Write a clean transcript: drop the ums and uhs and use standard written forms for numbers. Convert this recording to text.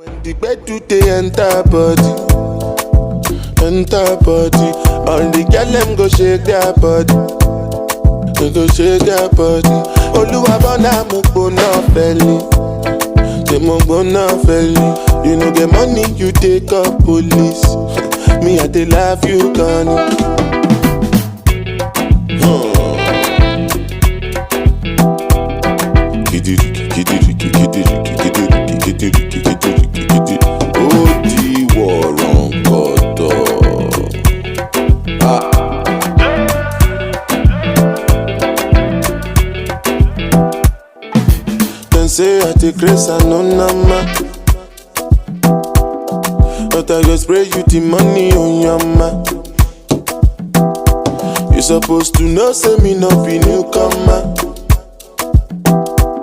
When the bed do they enter body, all the girl them go shake their body, they go shake their body. Oluwa bona mo gbona feli, they mo gbona feli. You no get money, you take up police. Me I dey love you, Connie. Say I take grace and no nama, but I go spray you the money on your ma. You supposed to know, say me no be newcomer.